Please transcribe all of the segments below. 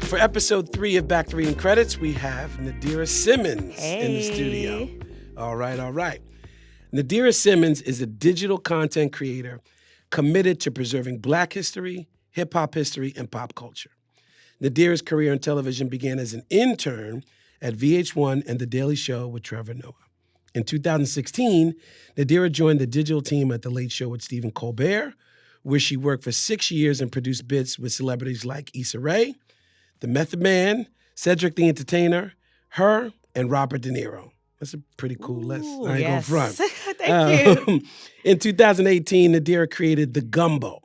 For episode 3 of Back 3 in Credits, we have Nadirah Simmons in the studio. All right. Nadirah Simmons is a digital content creator committed to preserving Black history, hip-hop history, and pop culture. Nadirah's career in television began as an intern at VH1 and The Daily Show with Trevor Noah. In 2016, Nadirah joined the digital team at The Late Show with Stephen Colbert, where she worked for 6 years and produced bits with celebrities like Issa Rae, The Method Man, Cedric the Entertainer, her, and Robert De Niro. That's a pretty cool list. I ain't gonna front. Thank you. In 2018, Nadirah created the Gumbo.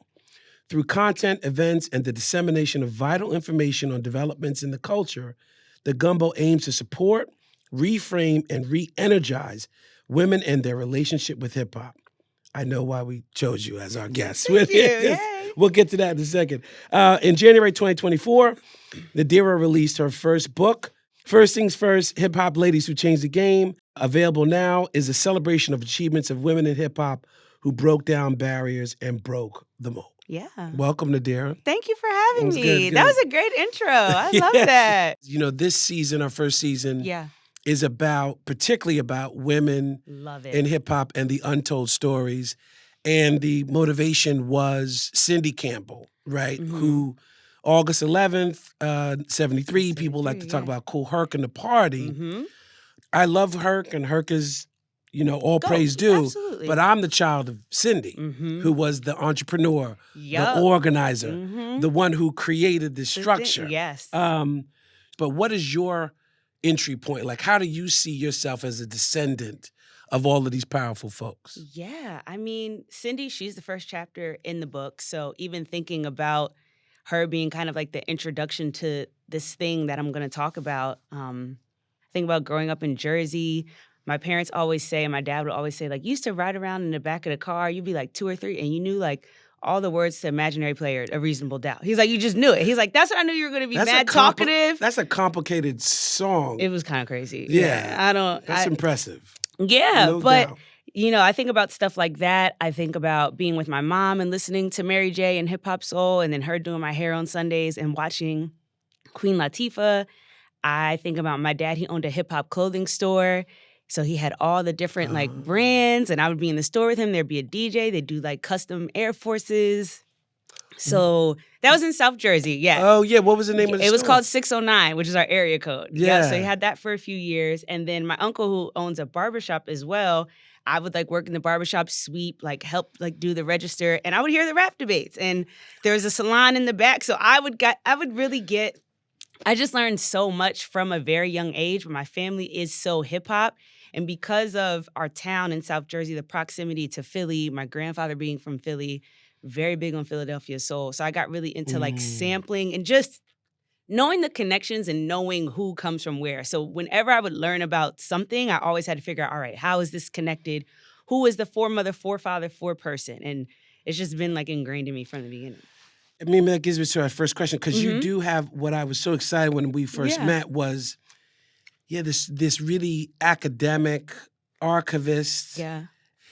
Through content, events, and the dissemination of vital information on developments in the culture, the Gumbo aims to support, reframe, and re-energize women and their relationship with hip-hop. I know why we chose you as our guest. Thank you. Yay. We'll get to that in a second. In January 2024, Nadirah released her first book, First Things First, Hip-Hop Ladies Who Changed the Game. Available now is a celebration of achievements of women in hip-hop who broke down barriers and broke the mold. Yeah. Welcome, Nadirah. Thank you for having me. Good. That was a great intro. I love that. You know, this season, our first season, is particularly about women in hip-hop and the untold stories. And the motivation was Cindy Campbell, right? Mm-hmm. Who, August 11th, 73, people like to talk about Kool Herc and the party. Mm-hmm. I love Herc, and Herc is, all praise due. Absolutely. But I'm the child of Cindy, who was the entrepreneur, the organizer, the one who created this structure. Yes. But what is your entry point? Like, how do you see yourself as a descendant of all of these powerful folks? Yeah, I mean, Cindy, she's the first chapter in the book. So even thinking about her being kind of like the introduction to this thing that I'm going to talk about, think about growing up in Jersey. My parents always say, and my dad would always say, like, you used to ride around in the back of the car, you'd be like 2 or 3, and you knew like all the words to Imaginary Player, A Reasonable Doubt. He's like, you just knew it. He's like, that's what I knew you were going to be mad talkative. That's a complicated song. It was kind of crazy. Yeah. That's impressive. Yeah, no but, doubt. I think about stuff like that. I think about being with my mom and listening to Mary J. and Hip Hop Soul, and then her doing my hair on Sundays and watching Queen Latifah. I think about my dad. He owned a hip-hop clothing store. So he had all the different brands, and I would be in the store with him. There'd be a DJ. They'd do like custom Air Forces. So that was in South Jersey, yeah. Oh, yeah. What was the name of the store? It was called 609, which is our area code. Yeah. So he had that for a few years. And then my uncle, who owns a barbershop as well, I would like work in the barbershop, sweep, like help like do the register, and I would hear the rap debates. And there was a salon in the back. So I just learned so much from a very young age. But my family is so hip-hop. And because of our town in South Jersey, the proximity to Philly, my grandfather being from Philly, very big on Philadelphia soul. So I got really into like sampling and just knowing the connections and knowing who comes from where. So whenever I would learn about something, I always had to figure out, all right, how is this connected? Who is the foremother, forefather, foreperson? And it's just been like ingrained in me from the beginning. I mean, that gives me to our first question, because you do have what I was so excited when we first met was, this really academic archivist. Yeah.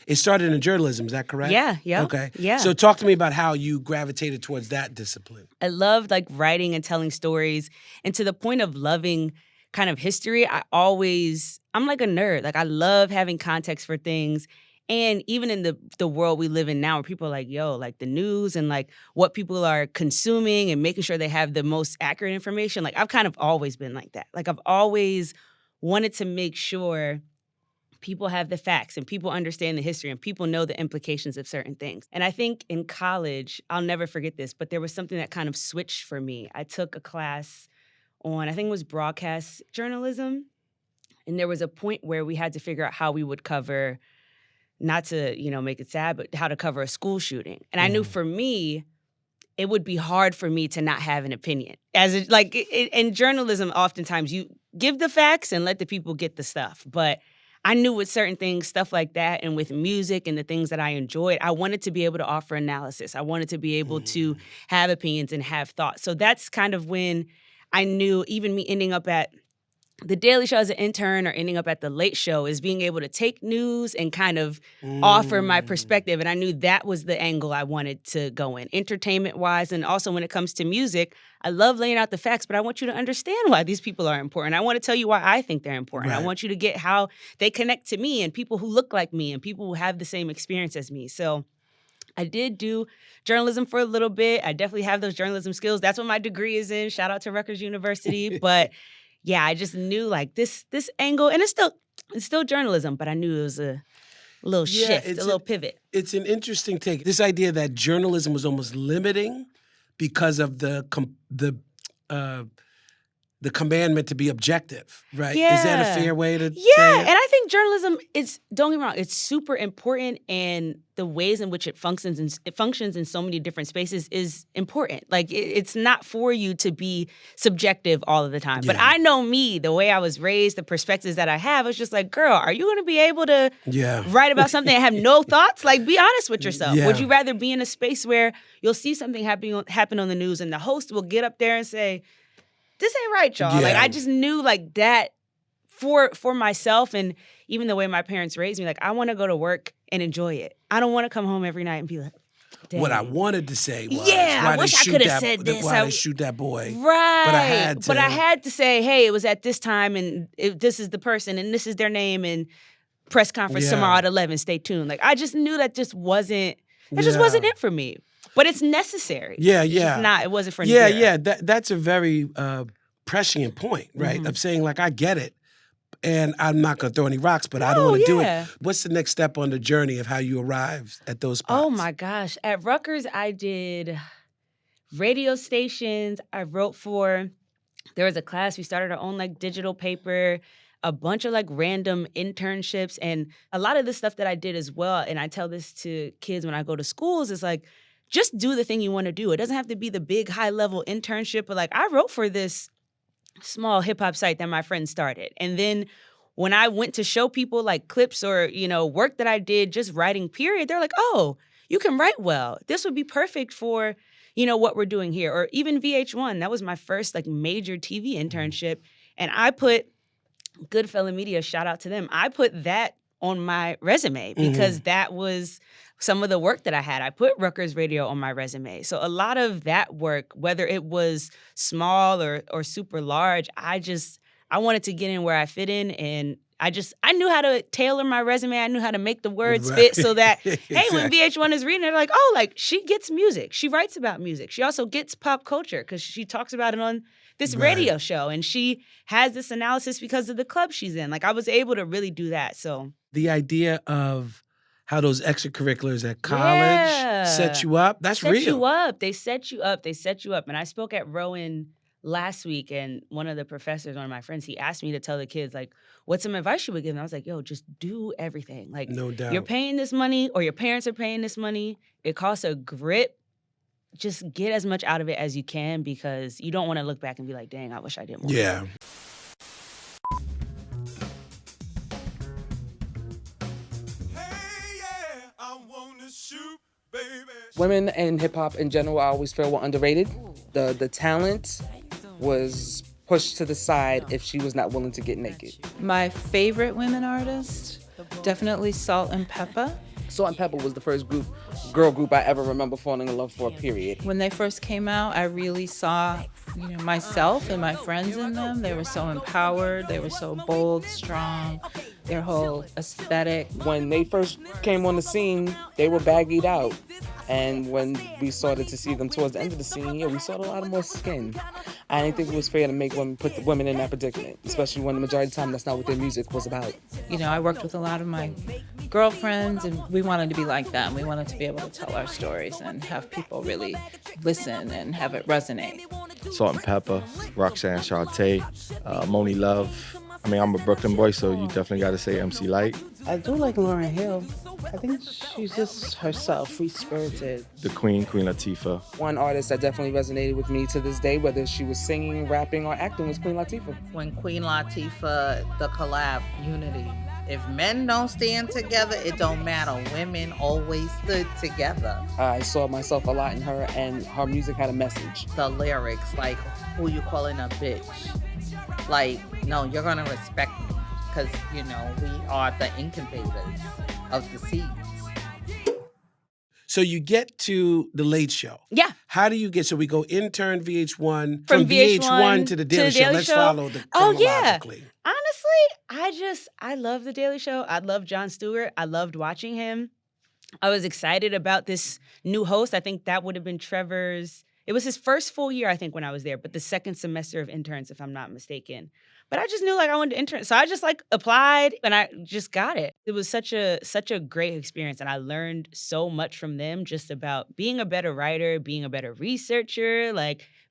It started in journalism, is that correct? Yeah. Okay. Yeah. So talk to me about how you gravitated towards that discipline. I loved like writing and telling stories. And to the point of loving kind of history, I'm like a nerd. Like I love having context for things. And even in the world we live in now, where people are like, like the news and like what people are consuming and making sure they have the most accurate information. Like I've kind of always been like that. Like I've always wanted to make sure people have the facts and people understand the history and people know the implications of certain things. And I think in college, I'll never forget this, but there was something that kind of switched for me. I took a class on, I think it was broadcast journalism. And there was a point where we had to figure out how we would cover, not to, make it sad, but how to cover a school shooting. And I knew for me, it would be hard for me to not have an opinion. In journalism, oftentimes you give the facts and let the people get the stuff. But I knew with certain things, stuff like that, and with music and the things that I enjoyed, I wanted to be able to offer analysis. I wanted to be able to have opinions and have thoughts. So that's kind of when I knew, even me ending up at the Daily Show as an intern or ending up at the Late Show is being able to take news and kind of offer my perspective. And I knew that was the angle I wanted to go in, entertainment-wise. And also when it comes to music, I love laying out the facts, but I want you to understand why these people are important. I want to tell you why I think they're important. Right. I want you to get how they connect to me and people who look like me and people who have the same experience as me. So I did do journalism for a little bit. I definitely have those journalism skills. That's what my degree is in. Shout out to Rutgers University. But yeah, I just knew like this angle, and it's still journalism, but I knew it was a little shift, a little pivot. It's an interesting take. This idea that journalism was almost limiting because of the commandment to be objective, right? Yeah. Is that a fair way to say it? Yeah, and I think journalism is, don't get me wrong, it's super important, and the ways in which it functions in so many different spaces is important. Like, it's not for you to be subjective all of the time. Yeah. But I know me, the way I was raised, the perspectives that I have, it's just like, girl, are you going to be able to write about something and have no thoughts? Like, be honest with yourself. Yeah. Would you rather be in a space where you'll see something happen on the news and the host will get up there and say, this ain't right, y'all. Yeah. Like, I just knew like that for myself, and even the way my parents raised me, like, I want to go to work and enjoy it. I don't want to come home every night and be like, dang. What I wanted to say was, I wish I could have said this. Why they shoot that boy? Right. But I had to say, hey, it was at this time, and this is the person, and this is their name, and press conference tomorrow at 11. Stay tuned. Like, I just knew that just wasn't it for me. But it's necessary. Yeah. It wasn't for Nadirah. Yeah. That's a very prescient point, right? Mm-hmm. Of saying, like, I get it, and I'm not going to throw any rocks, but I don't want to do it. What's the next step on the journey of how you arrived at those spots? Oh, my gosh. At Rutgers, I did radio stations. I wrote there was a class. We started our own, like, digital paper, a bunch of, like, random internships. And a lot of the stuff that I did as well, and I tell this to kids when I go to schools, is like, just do the thing you want to do. It doesn't have to be the big, high-level internship, but, like, I wrote for this small hip-hop site that my friend started. And then when I went to show people, like, clips or, work that I did just writing, period, they're like, oh, you can write well. This would be perfect for, what we're doing here. Or even VH1, that was my first, like, major TV internship. And I put Goodfella Media, shout out to them, I put that on my resume because that was some of the work that I had. I put Rutgers Radio on my resume. So a lot of that work, whether it was small or super large, I wanted to get in where I fit in, and I knew how to tailor my resume. I knew how to make the words fit so that, hey, when VH1 is reading it, they're like, oh, like, she gets music. She writes about music. She also gets pop culture because she talks about it on this radio show, and she has this analysis because of the club she's in. Like, I was able to really do that. So the idea of how those extracurriculars at college set you up, that's real. They set you up. And I spoke at Rowan last week, and one of the professors, one of my friends, he asked me to tell the kids, like, what's some advice you would give them? I was like, yo, just do everything. Like, no doubt. You're paying this money, or your parents are paying this money. It costs a grip. Just get as much out of it as you can, because you don't want to look back and be like, dang, I wish I did more. Yeah. Women in hip-hop in general, I always feel, were underrated. The talent was pushed to the side if she was not willing to get naked. My favorite women artist, definitely Salt and Peppa. Salt and Peppa was the first girl group I ever remember falling in love for, period. When they first came out, I really saw myself and my friends in them. They were so empowered. They were so bold, strong. Their whole aesthetic. When they first came on the scene, they were baggied out. And when we started to see them towards the end of the scene, we saw a lot of more skin. I didn't think it was fair to put the women in that predicament, especially when the majority of the time that's not what their music was about. I worked with a lot of my girlfriends, and we wanted to be like them. We wanted to be able to tell our stories and have people really listen and have it resonate. Salt and Peppa, Roxanne Shante, Moni Love. I mean, I'm a Brooklyn boy, so you definitely got to say MC Lyte. I do like Lauryn Hill. I think she's just herself, free-spirited. The Queen Latifah. One artist that definitely resonated with me to this day, whether she was singing, rapping, or acting, was Queen Latifah. When Queen Latifah, the collab, Unity. If men don't stand together, it don't matter. Women always stood together. I saw myself a lot in her, and her music had a message. The lyrics, like, who you calling a bitch? Like, no, you're gonna respect me because you know we are the incubators of the seeds. So you get to the Late Show. Yeah. How do you get? So we go intern VH1 From VH1 to the Daily Show. Let's follow the chronologically. Honestly, I love the Daily Show. I love Jon Stewart. I loved watching him. I was excited about this new host. I think that would have been Trevor's. It was his first full year, I think, when I was there, but the second semester of interns, if I'm not mistaken. But I just knew I wanted to intern. So I just applied and I just got it. It was such a great experience. And I learned so much from them just about being a better writer, being a better researcher,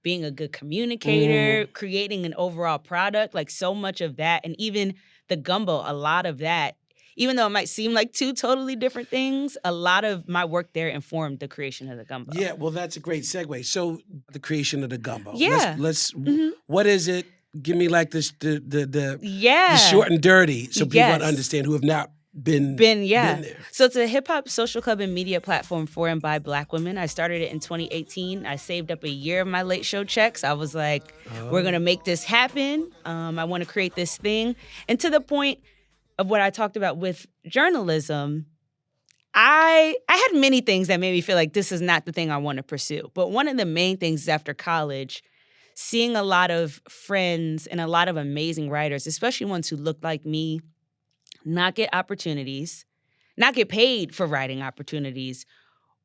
being a good communicator, creating an overall product, so much of that. And even the Gumbo, a lot of that. Even though it might seem like two totally different things, a lot of my work there informed the creation of the Gumbo. Yeah, well, that's a great segue. So the creation of the Gumbo. Yeah. Let's what is it? Give me the short and dirty so people understand who have not been there. So it's a hip-hop social club and media platform for and by Black women. I started it in 2018. I saved up a year of my Late Show checks. I was like, we're going to make this happen. I want to create this thing. And to the point of what I talked about with journalism, I had many things that made me feel like this is not the thing I want to pursue. But one of the main things is after college, seeing a lot of friends and a lot of amazing writers, especially ones who look like me, not get opportunities, not get paid for writing opportunities,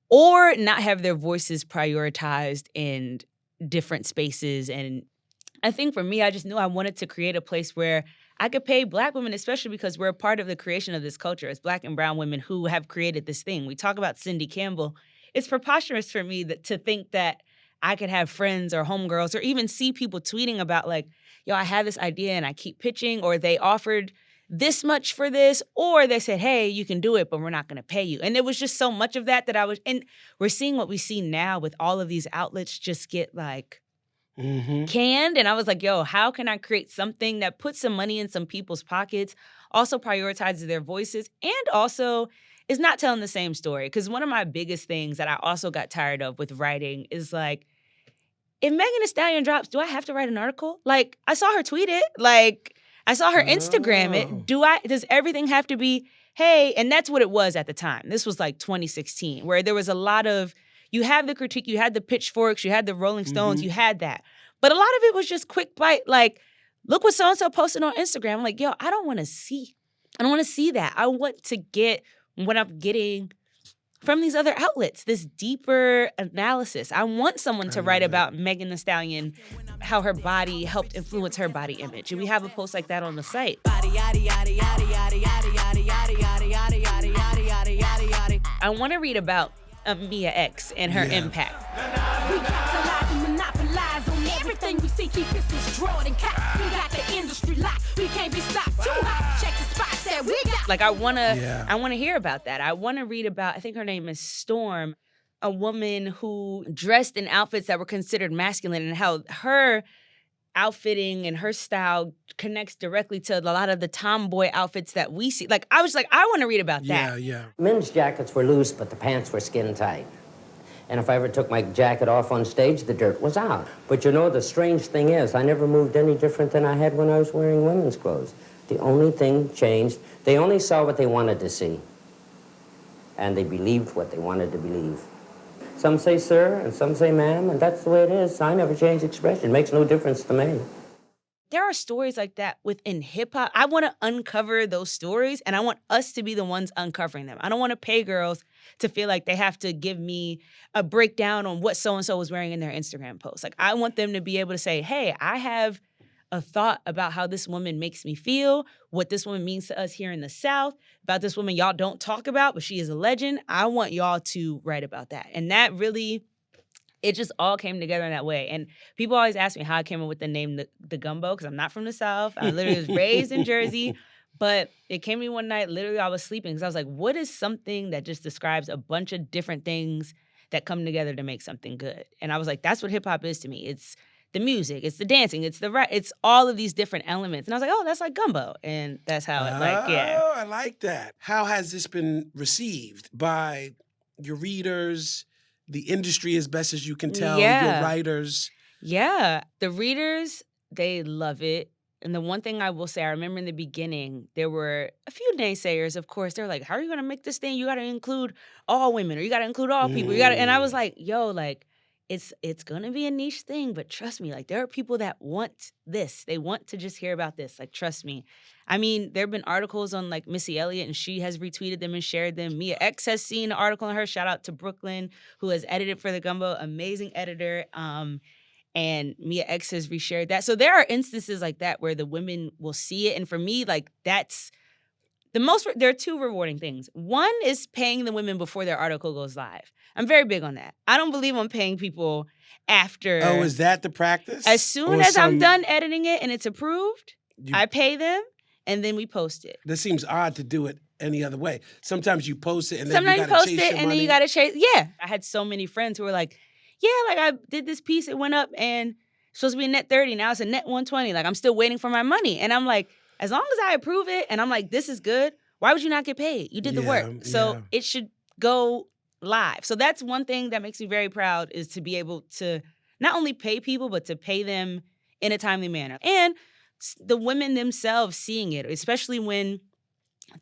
or not have their voices prioritized in different spaces. And I think for me, I just knew I wanted to create a place where I could pay Black women, especially because we're a part of the creation of this culture as Black and brown women who have created this thing. We talk about Cindy Campbell. It's preposterous for me to think that I could have friends or homegirls or even see people tweeting about yo, I have this idea and I keep pitching, or they offered this much for this, or they said, hey, you can do it, but we're not going to pay you. And there was just so much of that and we're seeing what we see now with all of these outlets just get canned. And I was like, yo, how can I create something that puts some money in some people's pockets, also prioritizes their voices, and also is not telling the same story? Because one of my biggest things that I also got tired of with writing is if Megan Thee Stallion drops, do I have to write an article? I saw her tweet it. I saw her Instagram it. Does everything have to be, hey, and that's what it was at the time. This was 2016, where there was a lot of, you have the critique, you had the pitchforks, you had the Rolling Stones, you had that. But a lot of it was just quick bite, look what so-and-so posted on Instagram. I'm yo, I don't want to see that. I want to get what I'm getting from these other outlets, this deeper analysis. I want someone to write about Megan Thee Stallion, how her body helped influence her body image. And we have a post like that on the site. I want to read about Mia X and her impact. We capitalize and monopolize on everything we see. Keep pistols drawn and cocked. We got the industry locked. We can't be stopped. Too hot. Check the spots that we got. I want to hear about that. I want to read about, I think her name is Storm, a woman who dressed in outfits that were considered masculine, and how her outfitting and her style connects directly to a lot of the tomboy outfits that we see. I was I want to read about that. Yeah. Men's jackets were loose, but the pants were skin tight. And if I ever took my jacket off on stage, the dirt was out. But the strange thing is, I never moved any different than I had when I was wearing women's clothes. The only thing changed, they only saw what they wanted to see. And they believed what they wanted to believe. Some say sir, and some say ma'am, and that's the way it is. I never change expression. It makes no difference to me. There are stories like that within hip-hop. I want to uncover those stories, and I want us to be the ones uncovering them. I don't want to pay girls to feel like they have to give me a breakdown on what so-and-so was wearing in their Instagram post. I want them to be able to say, hey, I have a thought about how this woman makes me feel, what this woman means to us here in the South, about this woman y'all don't talk about, but she is a legend. I want y'all to write about that. And that really, it just all came together in that way. And people always ask me how I came up with the name the Gumbo, because I'm not from the South. I literally was raised in Jersey. But it came to me one night, literally I was sleeping, because I was like, what is something that just describes a bunch of different things that come together to make something good? And I was like, that's what hip-hop is to me. It's the music, it's the dancing, it's it's all of these different elements. And I was like, oh, that's like Gumbo. And that's how it Oh, I like that. How has this been received by your readers, the industry as best as you can tell, your writers? Yeah, the readers, they love it. And the one thing I will say, I remember in the beginning, there were a few naysayers, of course. They're like, how are you going to make this thing? You got to include all women, or you got to include all people. And I was like, yo, like, it's going to be a niche thing, but trust me, like, there are people that want this. They want to just hear about this. Like, trust me. I mean, there have been articles on, like, Missy Elliott, and she has retweeted them and shared them. Mia X has seen an article on her. Shout out to Brooklyn, who has edited for the Gumbo. Amazing editor. And Mia X has reshared that. So there are instances like that where the women will see it. And for me, like, that's there are two rewarding things. One is paying the women before their article goes live. I'm very big on that. I don't believe on paying people after. Oh, is that the practice? As soon as I'm done editing it and it's approved, I pay them and then we post it. This seems odd to do it any other way. Sometimes you post it and then sometimes you gotta chase your and then you gotta chase. Yeah. I had so many friends who were like, yeah, like I did this piece, it went up and it's supposed to be a net 30. Now it's a net 120. Like, I'm still waiting for my money. And I'm like, as long as I approve it and I'm like, this is good, why would you not get paid? You did the work. So it should go live. So that's one thing that makes me very proud, is to be able to not only pay people, but to pay them in a timely manner. And the women themselves seeing it, especially when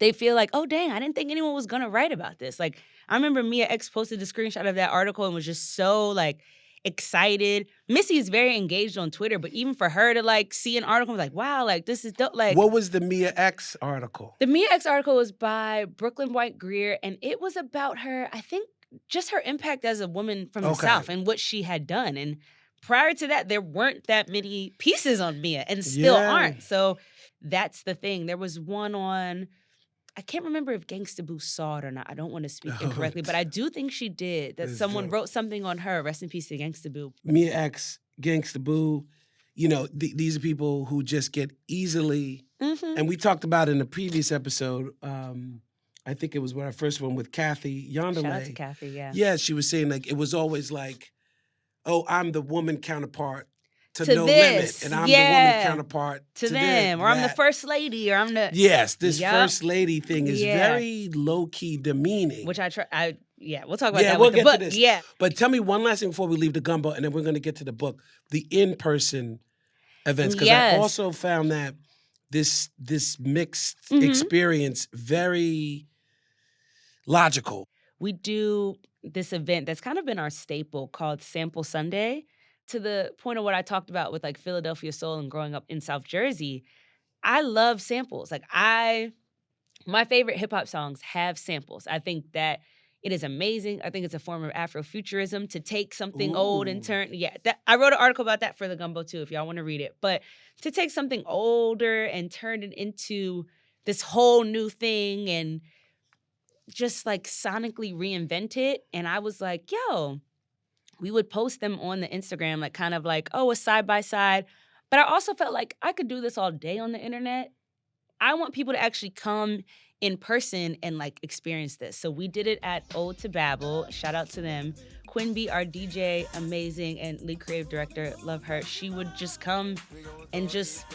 they feel like, oh, dang, I didn't think anyone was going to write about this. Like, I remember Mia X posted a screenshot of that article and was just so, like, excited. Missy is very engaged on Twitter, but even for her to, like, see an article, I was like, wow, like, this is dope. Like, what was the Mia X article? The Mia X article was by Brooklyn White Greer, and it was about her, I think, just her impact as a woman from the South and what she had done. And prior to that, there weren't that many pieces on Mia, and still aren't. So that's the thing. There was one on, I can't remember if Gangsta Boo saw it or not. I don't want to speak incorrectly, but I do think she did. That someone wrote something on her. Rest in peace to Gangsta Boo. Mia X, Gangsta Boo, you know, these are people who just get easily, and we talked about in the previous episode, I think it was our first one with Kathy Yonderley. Shout out to Kathy, yeah. Yeah, she was saying, like, it was always like, oh, I'm the woman counterpart to No this. Limit, and I'm the woman counterpart to them, or I'm the first lady, or I'm the... Yes, this first lady thing is very low-key demeaning. Which we'll talk about that we'll with the get book. to this. Yeah. But tell me one last thing before we leave the Gumbo, and then we're going to get to the book, the in-person events, because I also found that this mixed experience very logical. We do this event that's kind of been our staple called Sample Sunday. To the point of what I talked about with, like, Philadelphia Soul and growing up in South Jersey, I love samples. Like, my favorite hip-hop songs have samples. I think that it is amazing. I think it's a form of Afrofuturism to take something old and turn... Yeah, I wrote an article about that for the Gumbo, too, if y'all want to read it. But to take something older and turn it into this whole new thing and just, like, sonically reinvent it. And I was like, yo... We would post them on the Instagram, like, kind of like, oh, a side-by-side. But I also felt like I could do this all day on the internet. I want people to actually come in person and, like, experience this. So we did it at Ode to Babel. Shout out to them. Quinby, our DJ, amazing, and lead creative director, love her. She would just come and just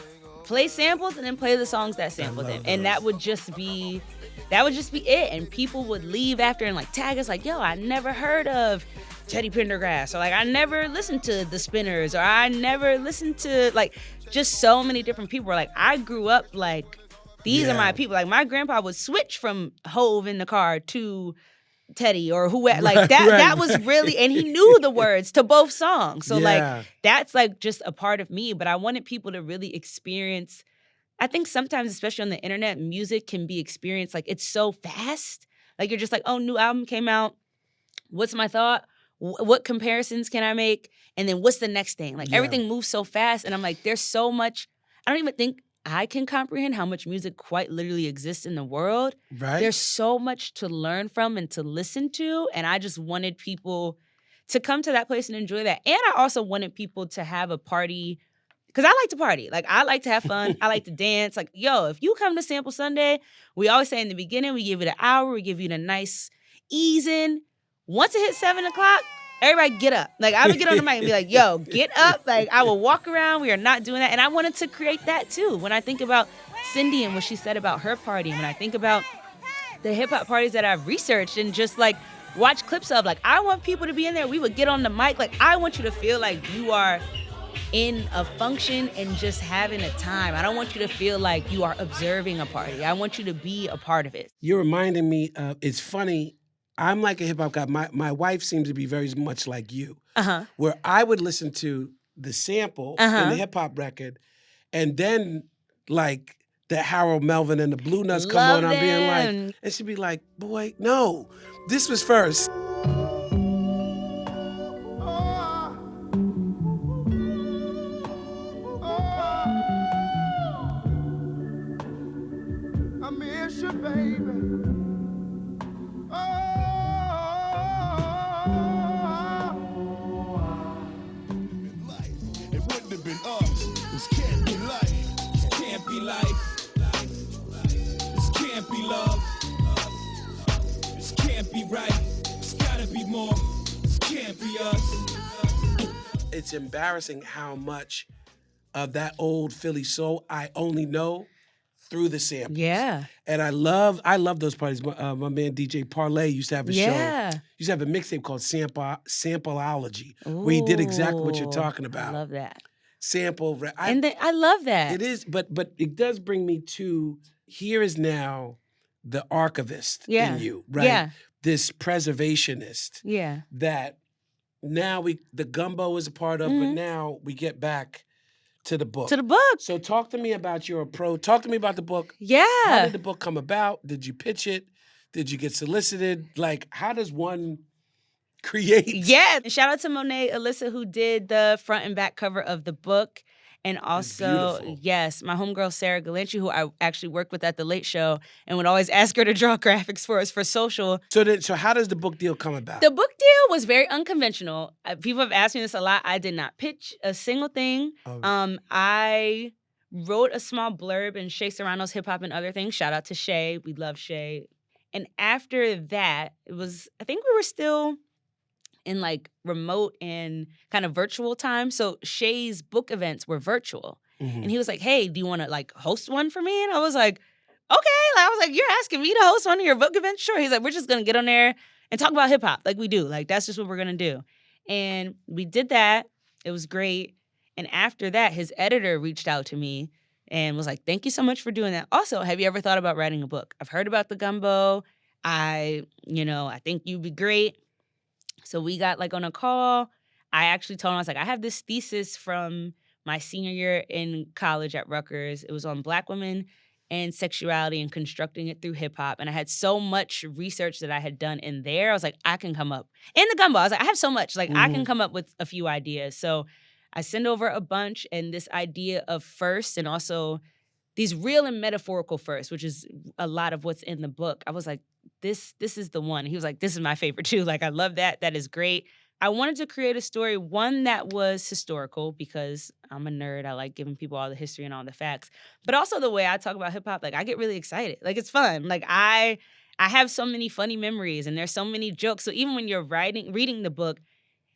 play samples and then play the songs that sampled them. And that would just be it. And people would leave after and, like, tag us, like, yo, I never heard of Teddy Pendergrass, or, like, I never listened to The Spinners, or I never listened to, like, just so many different people. Like, I grew up, like, these are my people. Like, my grandpa would switch from Hove in the car to Teddy or whoever. Like, that was really, and he knew the words to both songs. So, like, that's, like, just a part of me. But I wanted people to really experience, I think sometimes, especially on the internet, music can be experienced, like, it's so fast. Like, you're just like, oh, new album came out. What's my thought? What comparisons can I make? And then what's the next thing? Like, everything moves so fast. And I'm like, there's so much. I don't even think I can comprehend how much music quite literally exists in the world. Right. There's so much to learn from and to listen to. And I just wanted people to come to that place and enjoy that. And I also wanted people to have a party, because I like to party. Like, I like to have fun. I like to dance. Like, yo, if you come to Sample Sunday, we always say in the beginning, we give you the hour, we give you the nice ease in. Once it hits 7 o'clock, everybody get up. Like, I would get on the mic and be like, yo, get up. Like, I will walk around. We are not doing that. And I wanted to create that, too. When I think about Cindy and what she said about her party, when I think about the hip-hop parties that I've researched and just, like, watch clips of, like, I want people to be in there. We would get on the mic. Like, I want you to feel like you are in a function and just having a time. I don't want you to feel like you are observing a party. I want you to be a part of it. You're reminding me of, it's funny, I'm like a hip hop guy. My wife seems to be very much like you, where I would listen to the sample in the hip hop record, and then like the Harold Melvin and the Blue Nuts come Love on, I'm being them. like, and she'd be like, boy, no, this was first. I miss you, baby. It wouldn't have been us. This can't be life. This can't be life. This can't be love. This can't be right. It's gotta be more. This can't be us. It's embarrassing how much of that old Philly soul I only know through the samples. Yeah. And I love those parties. My man DJ Parlay used to have a show. Used to have a mixtape called Sampleology, where he did exactly what you're talking about. I love that. Sample. I love that. It is, but it does bring me to, here is now the archivist in you, right? Yeah. This preservationist. Yeah. That now the Gumbo is a part of, but now we get back to the book. To the book. So talk to me about your approach. Talk to me about the book. Yeah. How did the book come about? Did you pitch it? Did you get solicited? Like, how does one create? Yeah. Shout out to Monet Alyssa, who did the front and back cover of the book. And also, yes, my homegirl Sarah Galanchi, who I actually worked with at The Late Show and would always ask her to draw graphics for us for social. So how does the book deal come about? The book deal was very unconventional. People have asked me this a lot. I did not pitch a single thing. I wrote a small blurb in Shay Serrano's Hip Hop and Other Things. Shout out to Shay. We love Shay. And after that, I think we were still in like remote and kind of virtual time. So Shay's book events were virtual. And he was like, hey, do you want to like host one for me? And I was like, okay. I was like, you're asking me to host one of your book events? Sure. He's like, we're just going to get on there and talk about hip hop like we do. Like, that's just what we're going to do. And we did that. It was great. And after that, his editor reached out to me and was like, thank you so much for doing that. Also, have you ever thought about writing a book? I've heard about the Gumbo. I think you'd be great. So we got like on a call. I actually told him, I was like, I have this thesis from my senior year in college at Rutgers. It was on Black women and sexuality and constructing it through hip hop. And I had so much research that I had done in there. I was like, I can come up. In the Gumbo, I was like, I have so much. Like, I can come up with a few ideas. So I send over a bunch, and this idea of first, and also these real and metaphorical first, which is a lot of what's in the book. I was like, this is the one. He was like, this is my favorite too. Like, I love that. That is great. I wanted to create a story, one that was historical, because I'm a nerd. I like giving people all the history and all the facts. But also the way I talk about hip hop, like, I get really excited. Like, it's fun. Like, I have so many funny memories, and there's so many jokes. So even when you're reading the book,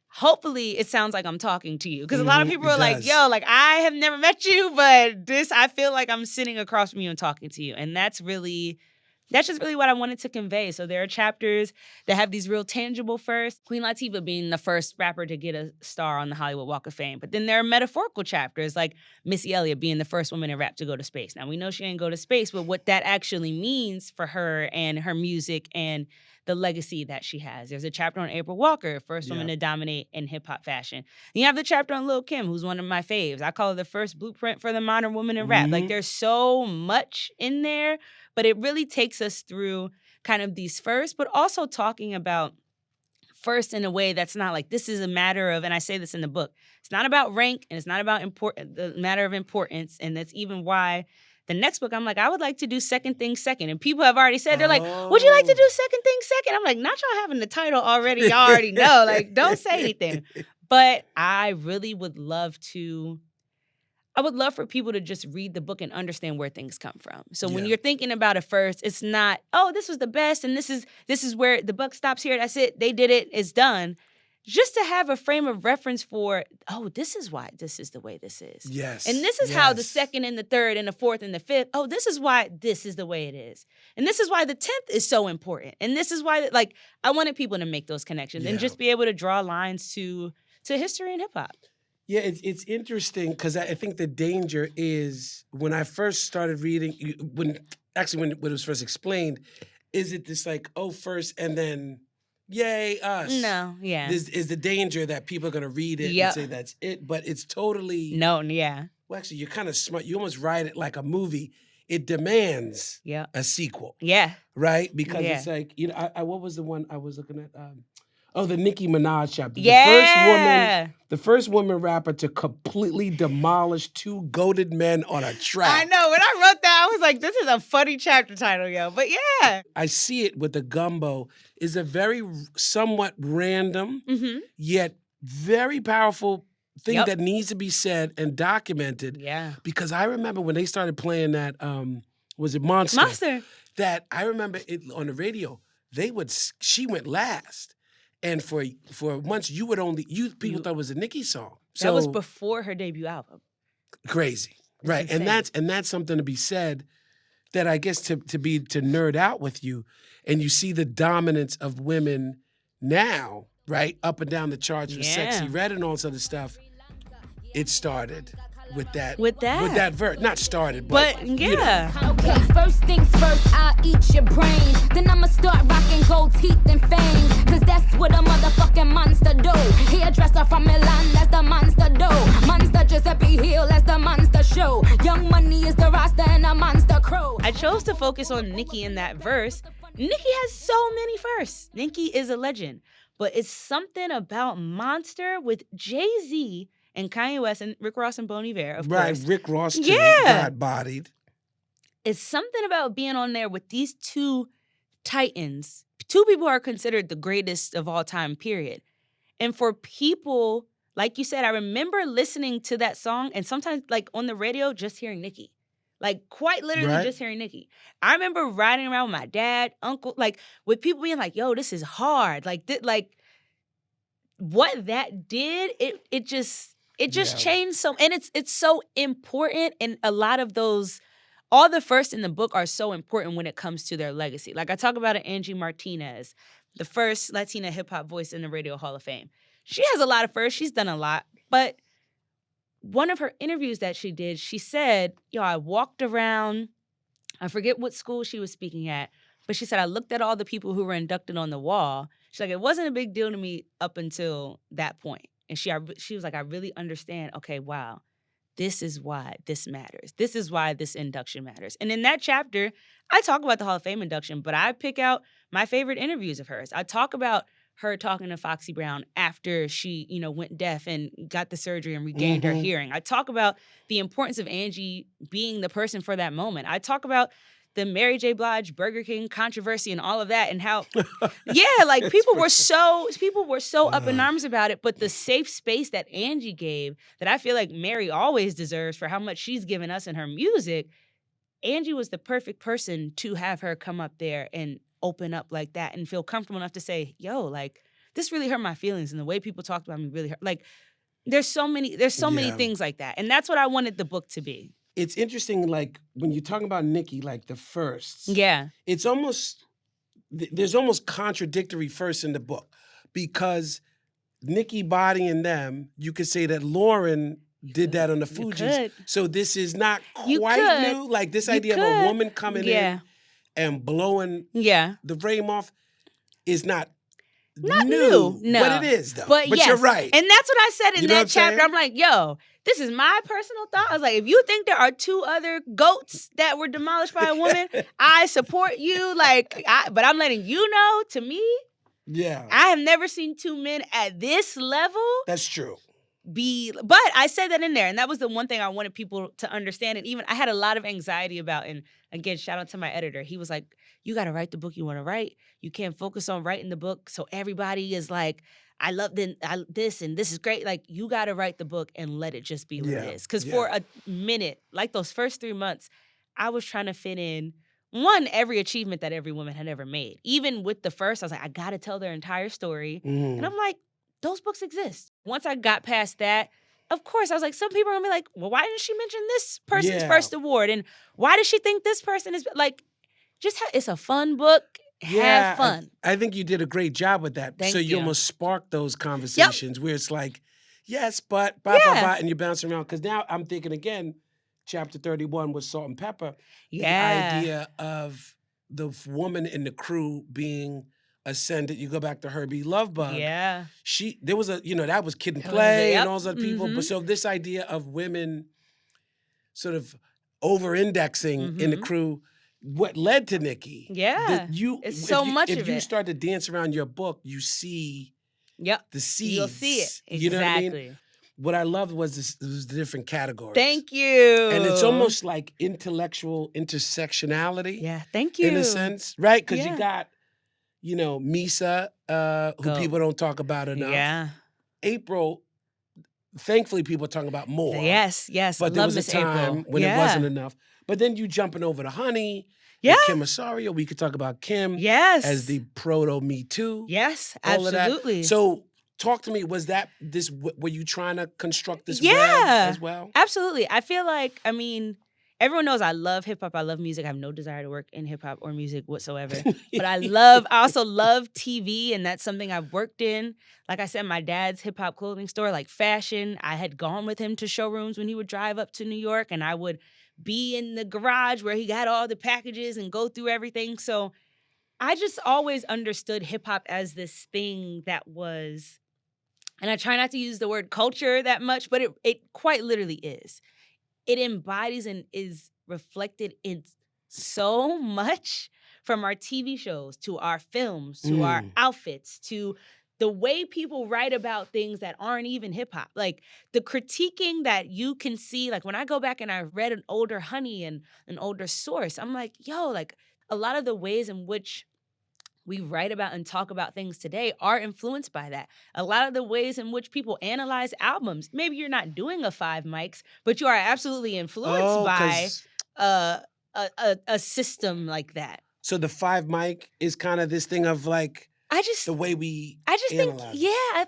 hopefully it sounds like I'm talking to you. Because a lot of people are like, yo, like, I have never met you, but I feel like I'm sitting across from you and talking to you. And that's just really what I wanted to convey. So there are chapters that have these real tangible firsts. Queen Latifah being the first rapper to get a star on the Hollywood Walk of Fame. But then there are metaphorical chapters, like Missy Elliott being the first woman in rap to go to space. Now, we know she didn't go to space, but what that actually means for her and her music and the legacy that she has. There's a chapter on April Walker, first woman to dominate in hip-hop fashion. And you have the chapter on Lil' Kim, who's one of my faves. I call her the first blueprint for the modern woman in rap. Like, there's so much in there, but it really takes us through kind of these first, but also talking about first in a way that's not like, this is a matter of, and I say this in the book, it's not about rank, and it's not about the matter of importance, and that's even why the next book, I'm like, I would like to do second thing second. And people have already said, they're like, would you like to do second thing second? I'm like, not y'all having the title already. Y'all already know. Like, don't say anything. But I really would love for people to just read the book and understand where things come from. So when you're thinking about it first, it's not, oh, this was the best, and this is where the buck stops here. That's it. They did it. It's done. Just to have a frame of reference for, oh, this is why this is the way this is. Yes. And this is how the second and the third and the fourth and the fifth, oh, this is why this is the way it is. And this is why the 10th is so important. And this is why, like, I wanted people to make those connections and just be able to draw lines to history and hip hop. Yeah, it's interesting because I think the danger is when I first started reading, when it was first explained, is it this like, oh, first and then, yay, us? No, yeah. This is the danger that people are going to read it and say that's it, but it's totally... No, yeah. Well, actually, you're kind of smart. You almost write it like a movie. It demands a sequel. Yeah. Right? Because it's like, you know, what was the one I was looking at? The Nicki Minaj chapter. Yeah. The first woman rapper to completely demolish two goated men on a track. I know. When I wrote that, I was like, this is a funny chapter title, yo. But yeah. I see it with the Gumbo is a very somewhat random, yet very powerful thing that needs to be said and documented. Yeah. Because I remember when they started playing that, was it Monster? Monster. That I remember it on the radio, she went last. And for months, people thought it was a Nicki song. So, that was before her debut album. Crazy. Right. And that's something to be said that I guess to nerd out with you, and you see the dominance of women now, right? Up and down the charts with Sexy Red and all this other stuff. It started with that verse. Not started, but yeah. You know. Okay, first things first, I'll eat your brains. Then I'ma start rocking gold teeth and fangs. Cause that's what a motherfucking monster do. Hairdresser from Milan, that's the monster do. Monster Giuseppe Hill, that's the monster show. Young Money is the roster and a monster crow. I chose to focus on Nicki in that verse. Nicki has so many firsts. Nicki is a legend. But it's something about Monster with Jay-Z and Kanye West and Rick Ross and Bon Iver, of course. Right, Rick Ross too, got bodied. It's something about being on there with these two titans. Two people are considered the greatest of all time, period. And for people, like you said, I remember listening to that song and sometimes like on the radio, just hearing Nicki. Like quite literally just hearing Nicki. I remember riding around with my dad, uncle, like with people being like, yo, this is hard. Like what that did, it just changed so, and it's so important, and a lot of those, all the first in the book are so important when it comes to their legacy. Like I talk about Angie Martinez, the first Latina hip-hop voice in the Radio Hall of Fame. She has a lot of firsts, she's done a lot, but one of her interviews that she did, she said, I walked around, I forget what school she was speaking at, but she said, I looked at all the people who were inducted on the wall. She's like, it wasn't a big deal to me up until that point. And she was like, I really understand, okay, wow, this is why this matters. This is why this induction matters. And in that chapter, I talk about the Hall of Fame induction, but I pick out my favorite interviews of hers. I talk about her talking to Foxy Brown after she, went deaf and got the surgery and regained her hearing. I talk about the importance of Angie being the person for that moment. I talk about the Mary J. Blige Burger King controversy and all of that, and how, people were so up in arms about it, but the safe space that Angie gave, that I feel like Mary always deserves for how much she's given us in her music, Angie was the perfect person to have her come up there and open up like that and feel comfortable enough to say, yo, like, this really hurt my feelings, and the way people talked about me really hurt. Like, there's so many things like that, and that's what I wanted the book to be. It's interesting, like, when you're talking about Nicki, like, the firsts. Yeah. It's almost, there's almost contradictory firsts in the book. Because Nicki bodying them, you could say that Lauren did that on the Fugees. So this is not quite new. Like, this idea of a woman coming in and blowing the frame off is not new. No. But it is, though. But yes. You're right. And that's what I said in that chapter. I'm like, yo, this is my personal thought. I was like, if you think there are two other goats that were demolished by a woman, I support you. But I'm letting you know, to me, I have never seen two men at this level. That's true. But I said that in there, and that was the one thing I wanted people to understand. And even I had a lot of anxiety about, and again, shout out to my editor. He was like, you got to write the book you want to write. You can't focus on writing the book so everybody is like, I love this and this is great. Like, you got to write the book and let it just be what it is. Because for a minute, like those first 3 months, I was trying to fit in, every achievement that every woman had ever made. Even with the first, I was like, I got to tell their entire story. And I'm like, those books exist. Once I got past that, of course, I was like, some people are going to be like, well, why didn't she mention this person's first award? And why does she think this person is, like, it's a fun book. Have fun. I think you did a great job with that. Thank you almost sparked those conversations where it's like, yes, but, and you're bouncing around. Because now I'm thinking again, chapter 31 was Salt and Pepper. Yeah. The idea of the woman in the crew being ascended. You go back to Herbie Lovebug. Yeah. There was that was Kid and That was Play yep. and all those other people. But so this idea of women sort of over-indexing in the crew, what led to Nikki. Yeah. It's so much of it. If you start to dance around your book, you see the seeds. You'll see it. Exactly. You know what I mean? What I loved was the different categories. Thank you. And it's almost like intellectual intersectionality. Yeah, thank you. In a sense, right? Because you got, Misa, who people don't talk about enough. Yeah. April, thankfully people are talking about more. Yes. But there was a time when it wasn't enough. But then you jumping over to Honey. Yeah. Kim Osorio. We could talk about Kim as the proto Me Too. Yes, all absolutely. Of that. So talk to me, were you trying to construct this web as well? Absolutely. I feel like, everyone knows I love hip hop. I love music. I have no desire to work in hip hop or music whatsoever. But I also love TV, and that's something I've worked in. Like I said, my dad's hip hop clothing store, like fashion. I had gone with him to showrooms when he would drive up to New York, and I would be in the garage where he got all the packages and go through everything. So I just always understood hip hop as this thing that was, and I try not to use the word culture that much, but it quite literally is. It embodies and is reflected in so much, from our TV shows to our films to our outfits to the way people write about things that aren't even hip hop. Like the critiquing that you can see, like when I go back and I read an older Honey and an older Source, I'm like, like a lot of the ways in which we write about and talk about things today are influenced by that. A lot of the ways in which people analyze albums, maybe you're not doing a 5 mics, but you are absolutely influenced by a system like that. So the 5 mic is kind of this thing of like, the way we analyze.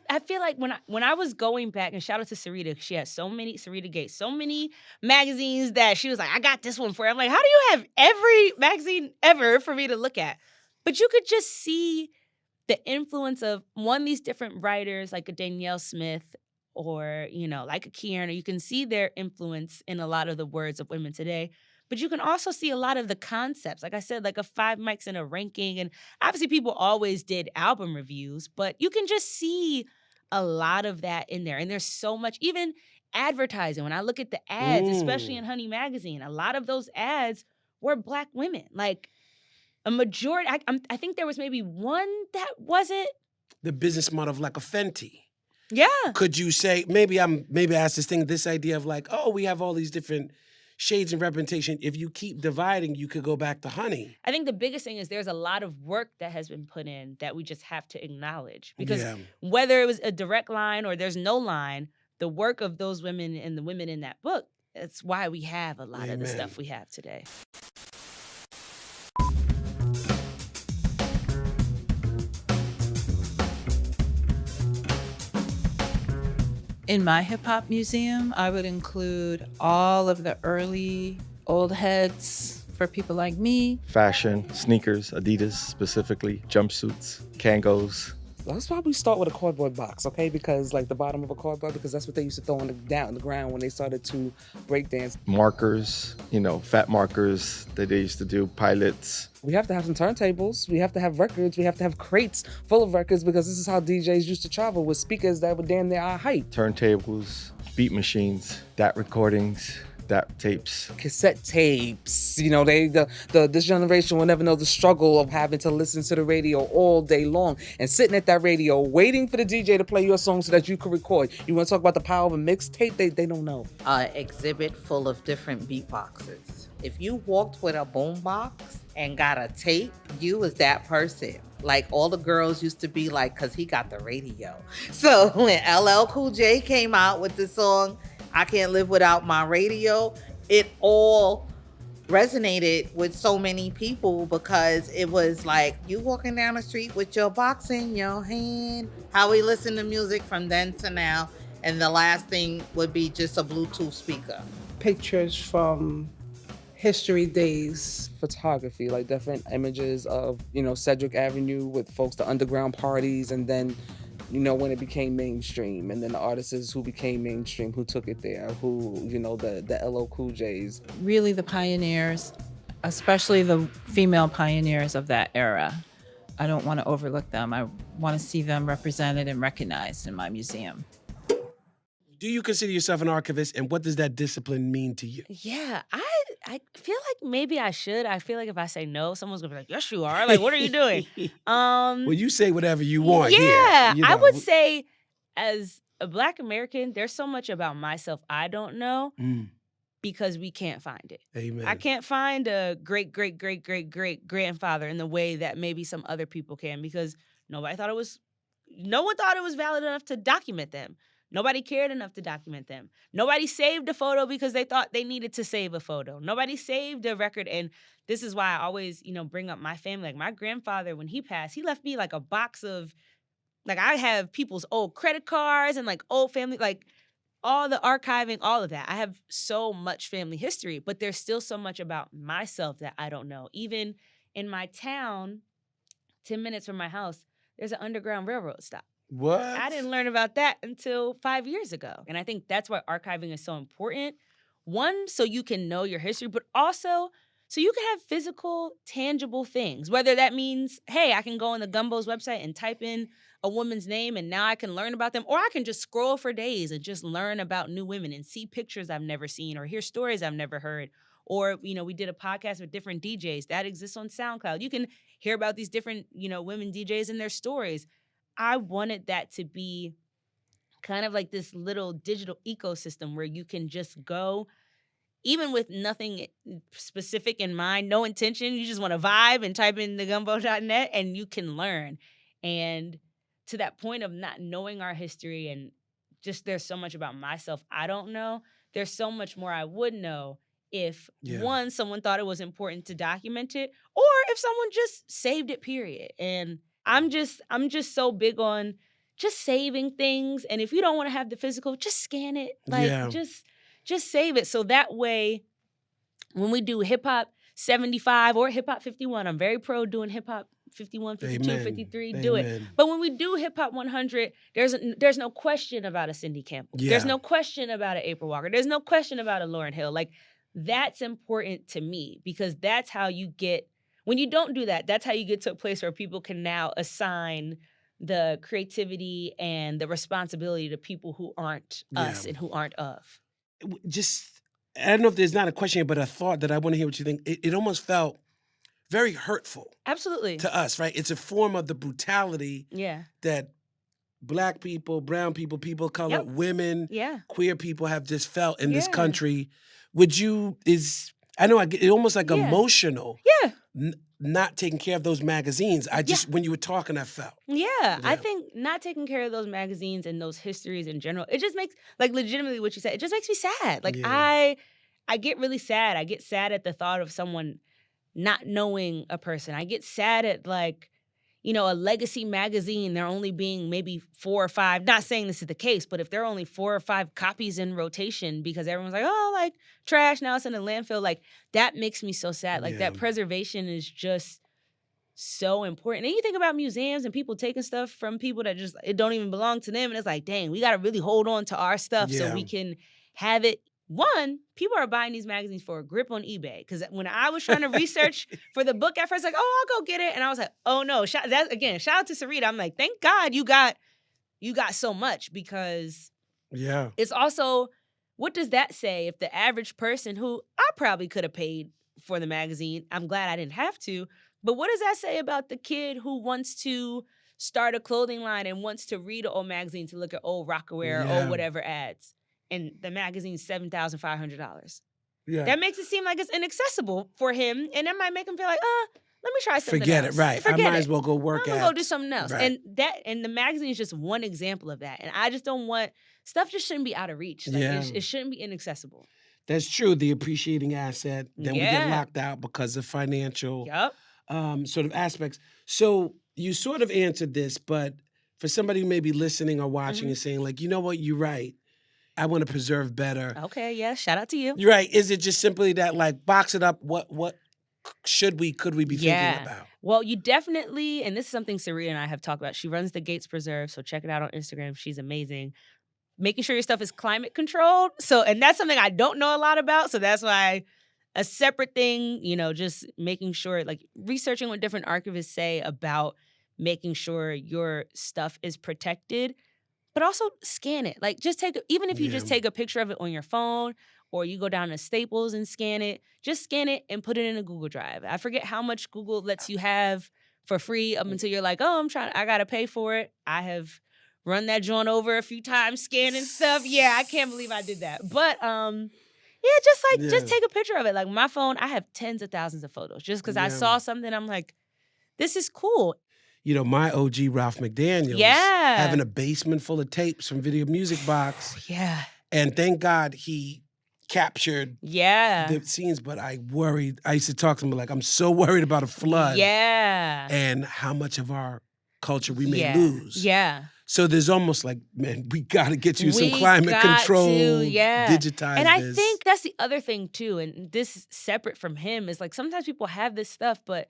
I feel like when I was going back, and shout out to Sarita, she had Sarita Gates, so many magazines that she was like, I got this one for you. I'm like, how do you have every magazine ever for me to look at? But you could just see the influence of these different writers like a Danielle Smith or, like a Khyriel. You can see their influence in a lot of the words of women today. But you can also see a lot of the concepts. Like I said, like a 5 mics and a ranking. And obviously people always did album reviews, but you can just see a lot of that in there. And there's so much, even advertising. When I look at the ads, especially in Honey Magazine, a lot of those ads were Black women. Like a majority, I think there was maybe one that wasn't. The business model of like a Fenty. Yeah. Could you say, maybe I asked this idea of like, we have all these different shades and representation. If you keep dividing, you could go back to Honey. I think the biggest thing is there's a lot of work that has been put in that we just have to acknowledge. Because whether it was a direct line or there's no line, the work of those women and the women in that book, that's why we have a lot of the stuff we have today. In my hip hop museum, I would include all of the early old heads for people like me. Fashion, sneakers, Adidas specifically, jumpsuits, Kangos. Let's probably start with a cardboard box, okay? Because like the bottom of a cardboard, because that's what they used to throw on the ground when they started to break dance. Markers, fat markers that they used to do, pilots. We have to have some turntables. We have to have records. We have to have crates full of records because this is how DJs used to travel, with speakers that were damn near our height. Turntables, beat machines, DAT recordings, DAT tapes. Cassette tapes. This generation will never know the struggle of having to listen to the radio all day long and sitting at that radio waiting for the DJ to play your song so that you could record. You want to talk about the power of a mixtape? They don't know. Exhibit full of different beatboxes. If you walked with a boombox and got a tape, you was that person. Like all the girls used to be like, cause he got the radio. So when LL Cool J came out with the song, I Can't Live Without My Radio, it all resonated with so many people because it was like you walking down the street with your box in your hand. How we listen to music from then to now. And the last thing would be just a Bluetooth speaker. Pictures from history days. Photography, like different images of, Cedric Avenue with folks, the underground parties, and then you know, when it became mainstream, and then the artists who became mainstream, who took it there, who, you know, the LL Cool J's. Really the pioneers, especially the female pioneers of that era. I don't want to overlook them. I want to see them represented and recognized in my museum. Do you consider yourself an archivist, and what does that discipline mean to you? Yeah, I feel like maybe I should. I feel like if I say no, someone's gonna be like, "Yes, you are." Like, what are you doing? Well, you say whatever you want. Yeah, here, you I know. would say, as a Black American, there's so much about myself I don't know because we can't find it. Amen. I can't find a great grandfather in the way that maybe some other people can, because no one thought it was valid enough to document them. Nobody cared enough to document them. Nobody saved a photo because they thought they needed to save a photo. Nobody saved a record. And this is why I always, bring up my family. Like, my grandfather, when he passed, he left me like a box of, like, I have people's old credit cards and like old family, like all the archiving, all of that. I have so much family history, but there's still so much about myself that I don't know. Even in my town, 10 minutes from my house, there's an Underground Railroad stop. What? I didn't learn about that until 5 years ago. And I think that's why archiving is so important. One, so you can know your history, but also so you can have physical, tangible things. Whether that means, hey, I can go on the Gumbo's website and type in a woman's name and now I can learn about them. Or I can just scroll for days and just learn about new women and see pictures I've never seen or hear stories I've never heard. Or, we did a podcast with different DJs. That exists on SoundCloud. You can hear about these different, women DJs and their stories. I wanted that to be kind of like this little digital ecosystem where you can just go, even with nothing specific in mind, no intention. You just want to vibe and type in thegumbo.net and you can learn. And to that point of not knowing our history and just there's so much about myself I don't know, there's so much more I would know if, one, someone thought it was important to document it, or if someone just saved it, period. And I'm just so big on just saving things. And if you don't want to have the physical, just scan it. Like, just save it. So that way, when we do HipHop 75 or HipHop 51, I'm very pro doing HipHop 51, 52, Amen. 53, Amen. do it. But when we do HipHop 100, there's no question about a Cindy Campbell. Yeah. There's no question about an April Walker. There's no question about a Lauryn Hill. Like, that's important to me because that's how you get, when you don't do that, that's how you get to a place where people can now assign the creativity and the responsibility to people who aren't us and who aren't of. Just, I don't know if there's not a question here, but a thought that I want to hear what you think. It almost felt very hurtful. Absolutely. To us, right? It's a form of the brutality that Black people, brown people, people of color, women, queer people have just felt in this country. I know it almost like emotional. Not taking care of those magazines. When you were talking, I felt. Yeah, I think not taking care of those magazines and those histories in general, it just makes, like, legitimately what you said, it just makes me sad. Like, I get really sad. I get sad at the thought of someone not knowing a person. I get sad at, like, a legacy magazine, there only being maybe 4 or 5, not saying this is the case, but if there are only 4 or 5 copies in rotation because everyone's like, oh, like, trash, now it's in a landfill, like, that makes me so sad. Like, that preservation is just so important. And you think about museums and people taking stuff from people that just, it don't even belong to them, and it's like, dang, we got to really hold on to our stuff so we can have it. One, people are buying these magazines for a grip on eBay. Because when I was trying to research for the book at first, like, oh, I'll go get it. And I was like, oh no, shout out to Sarita. I'm like, thank God you got so much, because it's also, what does that say if the average person who I probably could have paid for the magazine, I'm glad I didn't have to, but what does that say about the kid who wants to start a clothing line and wants to read an old magazine to look at old Rocawear or whatever ads? And the magazine's $7,500. Yeah. That makes it seem like it's inaccessible for him. And that might make him feel like, let me try something Forget else. it, right. I might as well go work I'm gonna go do something else. Right. And the magazine is just one example of that. And I just don't want, stuff just shouldn't be out of reach. Like, it shouldn't be inaccessible. That's true. The appreciating asset. Then we get locked out because of financial sort of aspects. So you sort of answered this, but for somebody who may be listening or watching and saying, like, you know what, you're right. I want to preserve better. Okay, yeah, shout out to you. You're right. Is it just simply that, like, box it up? What could we be thinking about? Well, you definitely, and this is something Serena and I have talked about. She runs the Gates Preserve, so check it out on Instagram. She's amazing. Making sure your stuff is climate controlled. So, and that's something I don't know a lot about. So that's why a separate thing, just making sure, like researching what different archivists say about making sure your stuff is protected, but also scan it. Like even if you just take a picture of it on your phone or you go down to Staples and scan it, just scan it and put it in a Google Drive. I forget how much Google lets you have for free up until you're like, oh, I got to pay for it. I have run that joint over a few times, scanning stuff. Yeah, I can't believe I did that. But, just take a picture of it. Like my phone, I have tens of thousands of photos just because I saw something. I'm like, this is cool. My OG Ralph McDaniels having a basement full of tapes from Video Music Box. Yeah. And thank God he captured the scenes, but I worried. I used to talk to him like, I'm so worried about a flood. Yeah. And how much of our culture we may lose. Yeah. So there's almost like, man, we got to get you some climate control, digitize And I this. think that's the other thing too, and this is separate from him, is like sometimes people have this stuff, but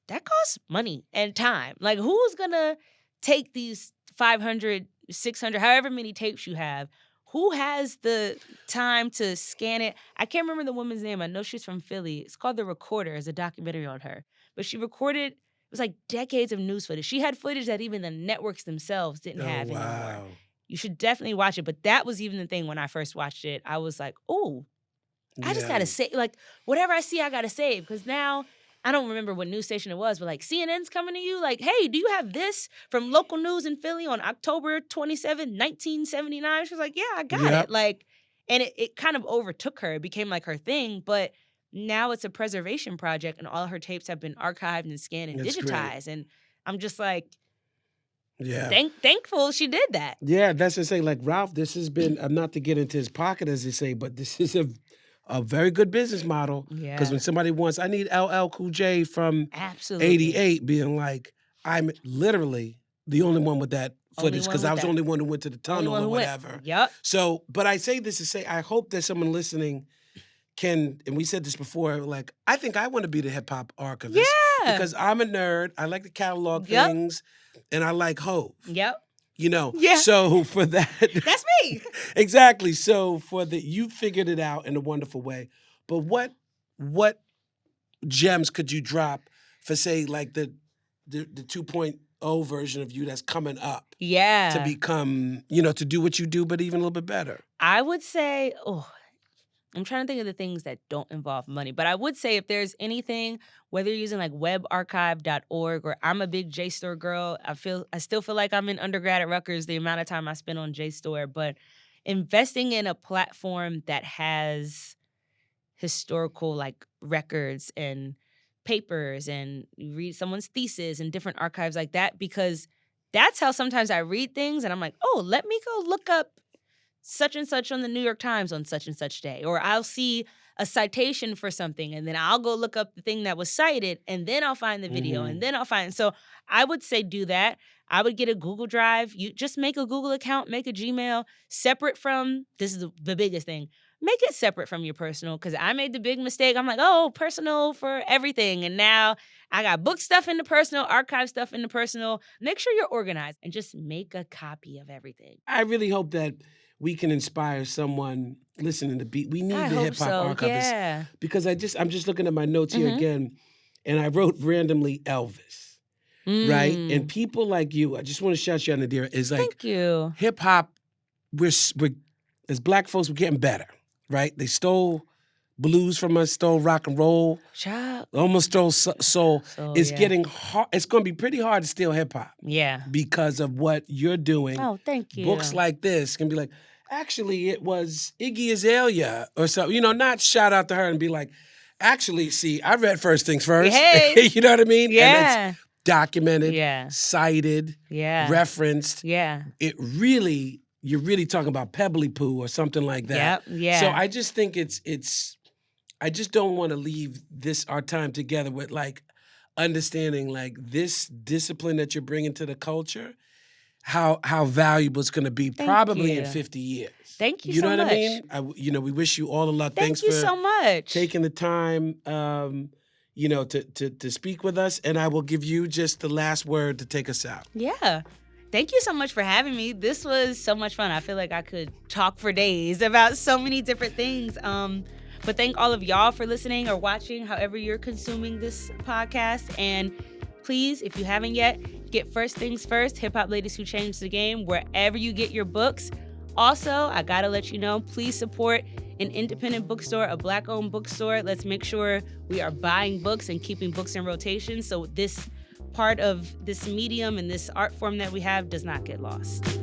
that costs money and time. Like who's going to take these 500, 600, however many tapes you have? Who has the time to scan it? I can't remember the woman's name. I know she's from Philly. It's called The Recorder. It's a documentary on her. But she recorded, it was like decades of news footage. She had footage that even the networks themselves didn't have anymore. You should definitely watch it. But that was even the thing when I first watched it. I was like, oh, I just got to save. Like, whatever I see, I got to save. Because now, I don't remember what news station it was, but like CNN's coming to you like, hey, do you have this from local news in Philly on October 27, 1979? She was like, yeah, I got it. Like, and it kind of overtook her. It became like her thing. But now it's a preservation project and all her tapes have been archived and scanned and digitized. Great. And I'm just like, thankful she did that. Yeah, that's to say, like Ralph, this has been, not to get into his pocket as they say, but this is a very good business model. Yeah. Because when somebody wants, I need LL Cool J from 88 being like, I'm literally the only one with that footage because I was the only one who went to the tunnel or whatever. Yep. So, but I say this to say, I hope that someone listening can, and we said this before, like, I think I want to be the hip hop archivist. Yeah. Because I'm a nerd. I like to catalog things and I like Hove. Yep. So for that. That's me. Exactly. So for you figured it out in a wonderful way. But what gems could you drop for, say, like the 2.0 version of you that's coming up? Yeah. To become, to do what you do, but even a little bit better. I would say, I'm trying to think of the things that don't involve money. But I would say if there's anything, whether you're using like webarchive.org or I'm a big JSTOR girl, I still feel like I'm in undergrad at Rutgers, the amount of time I spend on JSTOR. But investing in a platform that has historical like records and papers and you read someone's thesis and different archives like that, because that's how sometimes I read things and I'm like, oh, let me go look up such and such on the New York Times on such and such day. Or I'll see a citation for something and then I'll go look up the thing that was cited and then I'll find the video and then I'll find. So I would say do that. I would get a Google Drive. You just make a Google account, make a Gmail, separate from, this is the biggest thing, make it separate from your personal, because I made the big mistake. I'm like, oh, personal for everything. And now I got book stuff in the personal, archive stuff in the personal. Make sure you're organized and just make a copy of everything. I really hope that we can inspire someone listening to beat. We need the hip hop archivist. Because I'm just looking at my notes here again, and I wrote randomly Elvis, right? And people like you, I just want to shout you out, Nadirah, is like, thank you. Hip hop, we're as Black folks, we're getting better, right? They stole blues from us, stole rock and roll, almost stole soul. It's getting hard. It's going to be pretty hard to steal hip hop. Yeah. Because of what you're doing. Oh, thank you. Books like this can be like, actually, it was Iggy Azalea or something. Not shout out to her and be like, actually, see, I read First Things First. Hey. You know what I mean? Yeah. And it's documented, cited, referenced. Yeah. You're really talking about Pebbly Poo or something like that. Yep. Yeah. So I just think I just don't want to leave our time together with like understanding like this discipline that you're bringing to the culture, how valuable it's going to be probably in 50 years. Thank you so much. You know what I mean? We wish you all the luck. Thanks for so much. Taking the time. to speak with us, and I will give you just the last word to take us out. Yeah. Thank you so much for having me. This was so much fun. I feel like I could talk for days about so many different things. But thank all of y'all for listening or watching, however you're consuming this podcast. And please, if you haven't yet, get First Things First, Hip Hop Ladies Who Changed the Game, wherever you get your books. Also, I gotta let you know, please support an independent bookstore, a Black-owned bookstore. Let's make sure we are buying books and keeping books in rotation so this part of this medium and this art form that we have does not get lost.